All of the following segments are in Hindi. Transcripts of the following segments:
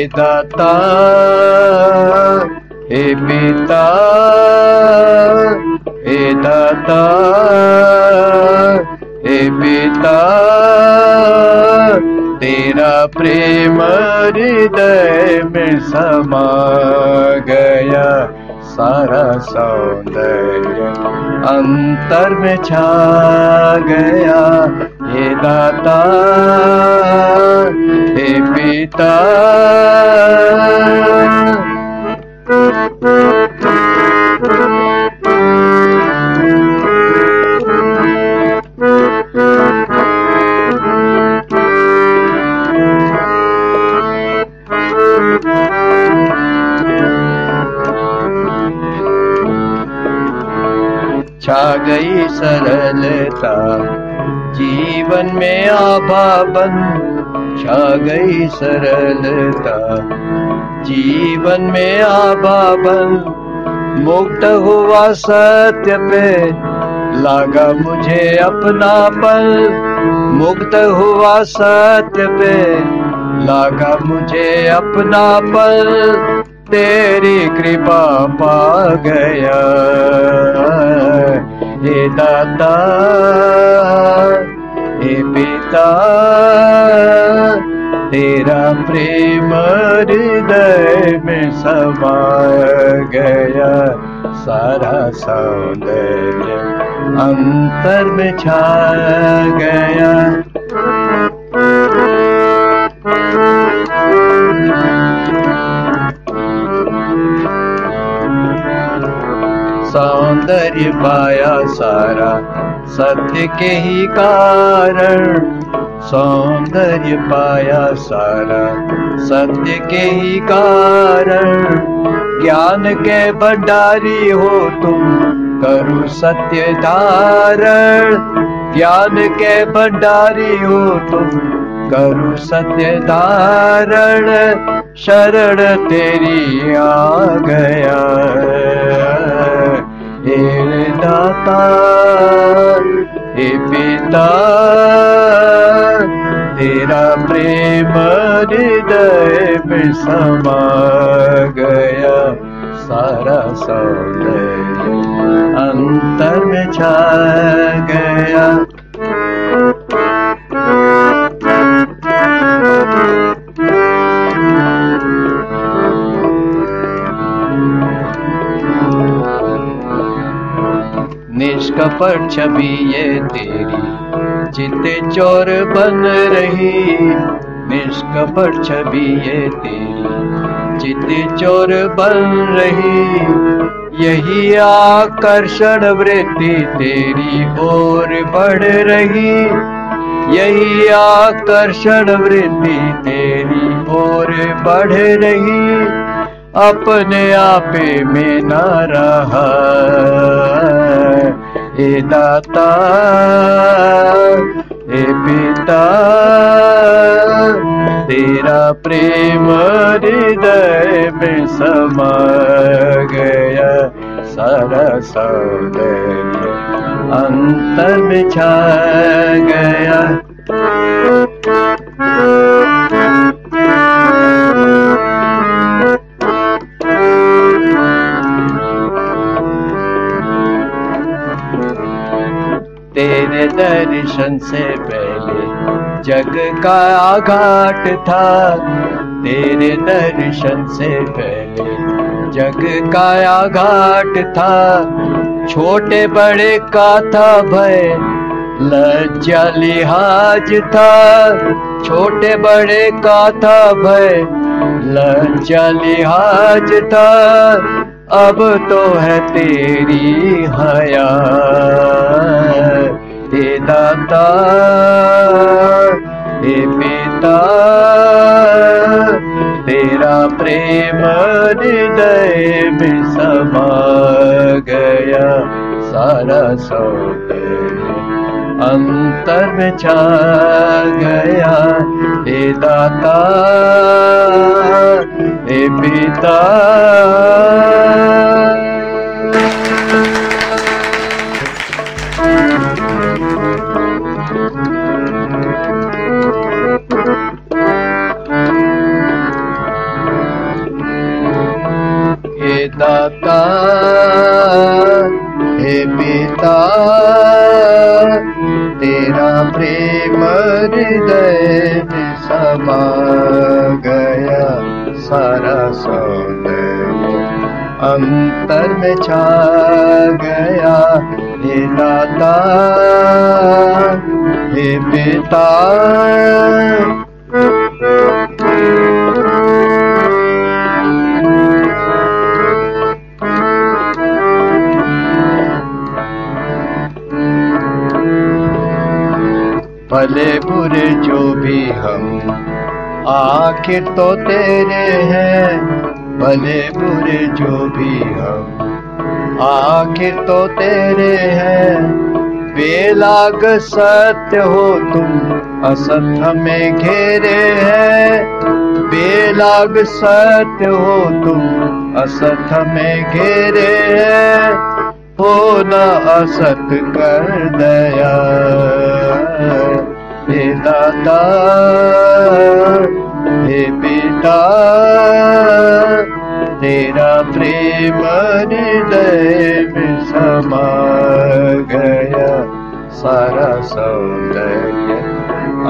दाता, हे पिता, हे दाता, हे पिता, तेरा प्रेम हृदय में समा गया, सारा सौंदर्य अंतर में छा गया। हे दाता, हे पिता, छा गई सरलता जीवन में आभावन, छा गई सरलता जीवन में आभावन। मुक्त हुआ सत्य पे लगा मुझे अपनापन, मुक्त हुआ सत्य पे लगा मुझे अपनापन। तेरी कृपा पा गया, हे दाता, हे पिता, तेरा प्रेम हृदय में समा गया, सारा सौंदर्य अंतर में छा गया। सौंदर्य पाया सारा सत्य के ही कारण, सौंदर्य पाया सारा सत्य के ही कारण। ज्ञान के भंडारी हो तुम, करो सत्य धारण, ज्ञान के भंडारी हो तुम, करो सत्य धारण। शरण तेरी आ गया, हे दाता, हे पिता, तेरा प्रेम हृदय में समा गया, सारा सौंदर्य अंतर में छा गया। निष्कपट छवि ये तेरी चित्ते चोर बन रही, निष्कपट छवि ये तेरी चित्ते चोर बन रही। यही आकर्षण वृत्ति तेरी ओर बढ़ रही, यही आकर्षण वृत्ति तेरी ओर बढ़ रही। अपने आपे में न रहा, हे दाता, हे पिता, तेरा प्रेम हृदय में समा गया, सारा सौंदर्य अंतर में छा गया। तेरे दर्शन से पहले जग का आघाट था, तेरे दर्शन से पहले जग का आघाट था। छोटे बड़े का था भय, लज्जा लिहाज था, छोटे बड़े का था भय, लज्जा लिहाज था। अब तो है तेरी हया, हे दाता, हे पिता, तेरा प्रेम हृदय में समा गया, सारा सौंदर्य अंतर में छा गया। हे दाता, हे पिता। दाता हे पिता, तेरा प्रेम हृदय में समा गया, सारा सौंदर्य अंतर में छा गया। हे दाता हे पिता, भले बुरे जो भी हम आखिर तो तेरे हैं, भले बुरे जो भी हम आखिर तो तेरे हैं। बेलाग सत्य हो तुम, असत हमें घेरे हैं। बेलाग सत्य हो तुम, असत हमें घेरे हैं। हो न असत कर दया, हे दाता हे पिता, तेरा प्रेम हृदय में समा गया, सारा सौंदर्य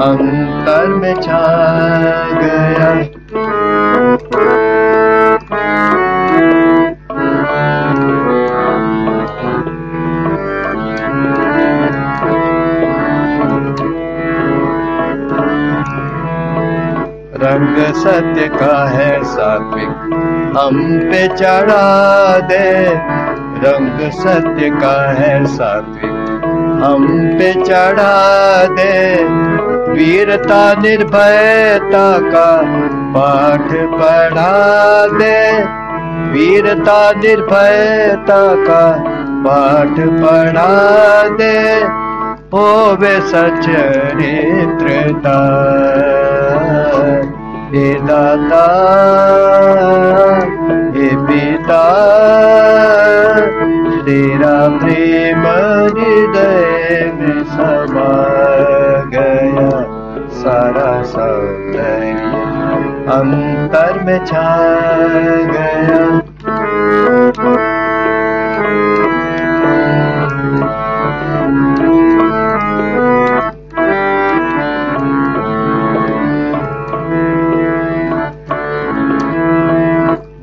अंतर में छा गया। रंग सत्य का है सात्विक, हम पे चढ़ा दे। रंग सत्य का है सात्विक, हम पे चढ़ा दे। वीरता निर्भयता का पाठ पढ़ा दे। वीरता निर्भयता का पाठ पढ़ा दे। होवे सच्चरित्रता, हे दाता हे पिता, तेरा प्रेम हृदय में समा गया, सारा सौंदर्य अंतर में छा गया।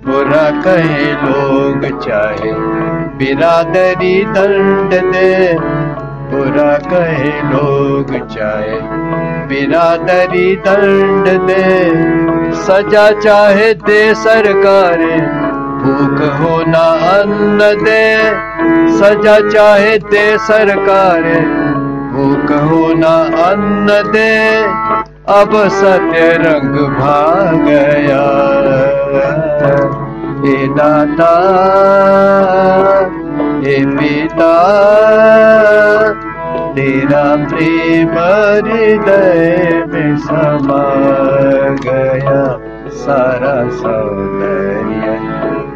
बुरा कहे लोग चाहे बिरादरी दंड दे। बुरा कहे लोग चाहे बिरादरी दंड दे। सजा चाहे दे सरकारें, भूख हो ना अन्न दे। सजा चाहे दे सरकारें, भूख हो ना अन्न दे। अब सत्य रंग भाग गया, हे दाता हे पिता, तेरा प्रेम हृदय में समा गया, सारा सौंदर्य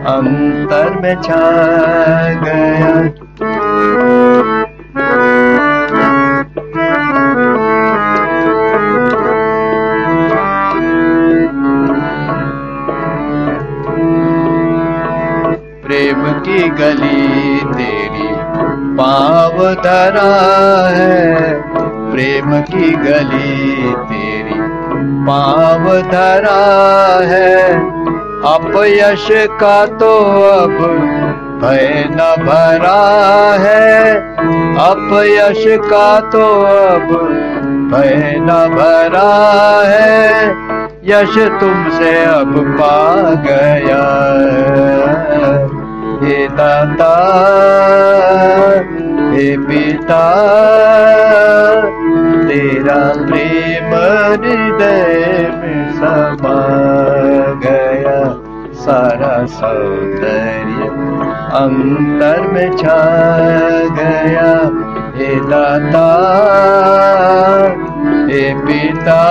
अंतर में छा गया। प्रेम की गली तेरी पाँव धरा है। प्रेम की गली तेरी पाँव धरा है। अपयश का तो अब भय न भरा है। अपयश का तो अब भय न भरा है। यश तुमसे अब पा गया, हे दाता हे पिता, तेरा प्रेम हृदय में समा गया, सारा सौंदर्य अंतर में छा गया। हे दाता हे पिता,